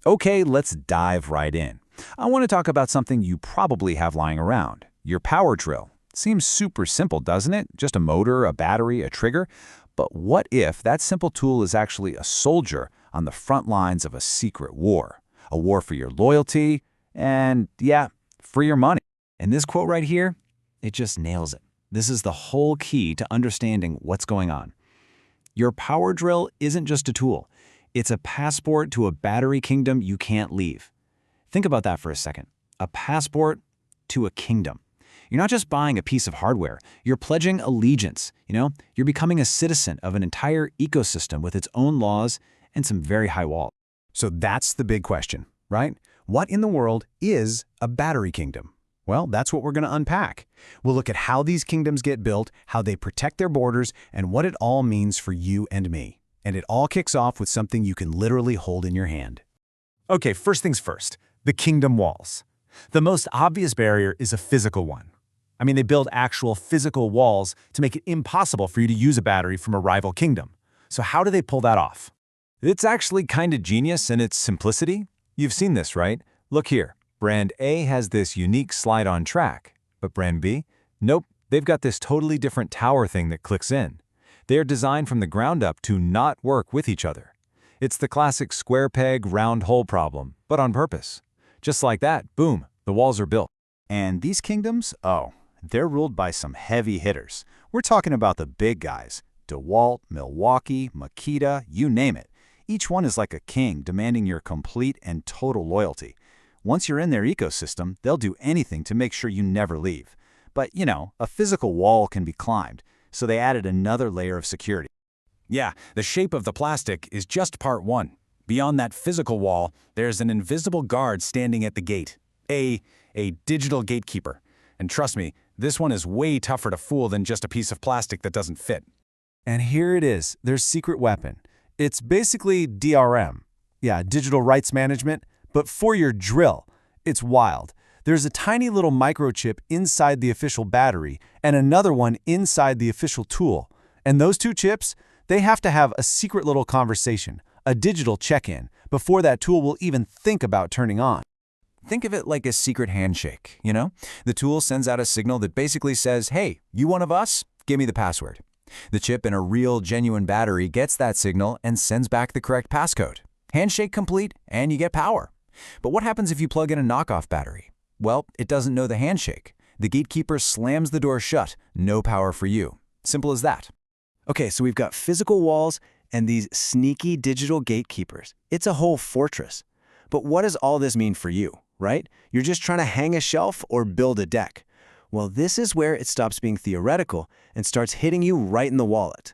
Okay, let's dive right in. I want to talk about something you probably have lying around, your power drill. Seems super simple, doesn't it? Just a motor, a battery, a trigger. But what if that simple tool is actually a soldier on the front lines of a secret war? A war for your loyalty and, yeah, for your money. And this quote right here, it just nails it. This is the whole key to understanding what's going on. Your power drill isn't just a tool. It's a passport to a battery kingdom you can't leave. Think about that for a second. A passport to a kingdom. You're not just buying a piece of hardware. You're pledging allegiance. You're becoming a citizen of an entire ecosystem with its own laws and some very high walls. So that's the big question, right? What in the world is a battery kingdom? Well, that's what we're going to unpack. We'll look at how these kingdoms get built, how they protect their borders, and what it all means for you and me. And it all kicks off with something you can literally hold in your hand. Okay, first things first, the kingdom walls. The most obvious barrier is a physical one. They build actual physical walls to make it impossible for you to use a battery from a rival kingdom. So how do they pull that off? It's actually kind of genius in its simplicity. You've seen this, right? Look here. Brand A has this unique slide-on track, but brand B? Nope, they've got this totally different tower thing that clicks in. They're designed from the ground up to not work with each other. It's the classic square peg, round hole problem, but on purpose. Just like that, boom, the walls are built. And these kingdoms, they're ruled by some heavy hitters. We're talking about the big guys. DeWalt, Milwaukee, Makita, you name it. Each one is like a king demanding your complete and total loyalty. Once you're in their ecosystem, they'll do anything to make sure you never leave. But, a physical wall can be climbed, so they added another layer of security. Yeah, the shape of the plastic is just part one. Beyond that physical wall, there's an invisible guard standing at the gate. A digital gatekeeper. And trust me, this one is way tougher to fool than just a piece of plastic that doesn't fit. And here it is, their secret weapon. It's basically DRM. Yeah, digital rights management. But for your drill, it's wild. There's a tiny little microchip inside the official battery and another one inside the official tool. And those two chips, they have to have a secret little conversation, a digital check-in, before that tool will even think about turning on. Think of it like a secret handshake, The tool sends out a signal that basically says, hey, you one of us? Give me the password. The chip in a real, genuine battery gets that signal and sends back the correct passcode. Handshake complete, and you get power. But what happens if you plug in a knockoff battery? Well, it doesn't know the handshake. The gatekeeper slams the door shut. No power for you. Simple as that. Okay, so we've got physical walls and these sneaky digital gatekeepers. It's a whole fortress. But what does all this mean for you, right? You're just trying to hang a shelf or build a deck. Well, this is where it stops being theoretical and starts hitting you right in the wallet.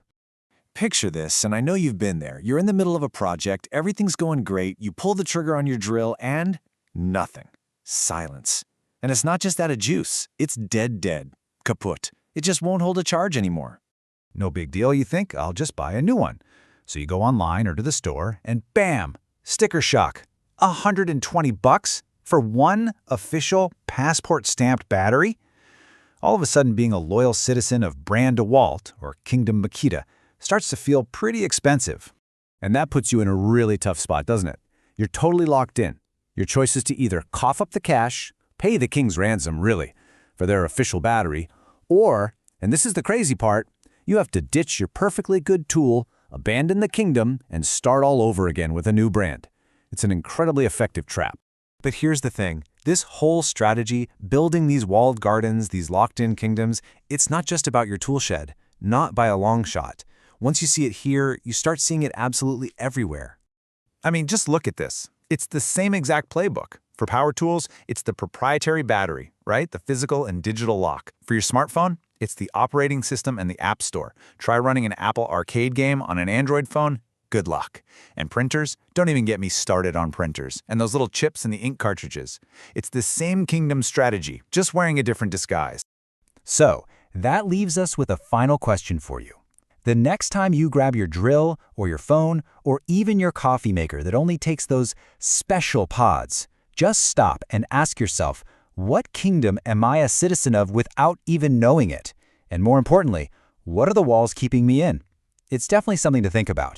Picture this, and I know you've been there. You're in the middle of a project, everything's going great, you pull the trigger on your drill, and nothing. Silence. And it's not just out of juice, it's dead. Kaput. It just won't hold a charge anymore. No big deal, you think, I'll just buy a new one. So you go online or to the store, and bam! Sticker shock. $120 for one official passport-stamped battery? All of a sudden, being a loyal citizen of brand DeWalt, or Kingdom Makita, starts to feel pretty expensive. And that puts you in a really tough spot, doesn't it? You're totally locked in. Your choice is to either cough up the cash, pay the king's ransom, really, for their official battery, or, and this is the crazy part, you have to ditch your perfectly good tool, abandon the kingdom, and start all over again with a new brand. It's an incredibly effective trap. But here's the thing. This whole strategy, building these walled gardens, these locked-in kingdoms, it's not just about your tool shed, not by a long shot. Once you see it here, you start seeing it absolutely everywhere. Just look at this. It's the same exact playbook. For power tools, it's the proprietary battery, right? The physical and digital lock. For your smartphone, it's the operating system and the app store. Try running an Apple Arcade game on an Android phone? Good luck. And printers? Don't even get me started on printers. And those little chips in the ink cartridges. It's the same kingdom strategy, just wearing a different disguise. So, that leaves us with a final question for you. The next time you grab your drill or your phone or even your coffee maker that only takes those special pods, just stop and ask yourself, what kingdom am I a citizen of without even knowing it? And more importantly, what are the walls keeping me in? It's definitely something to think about.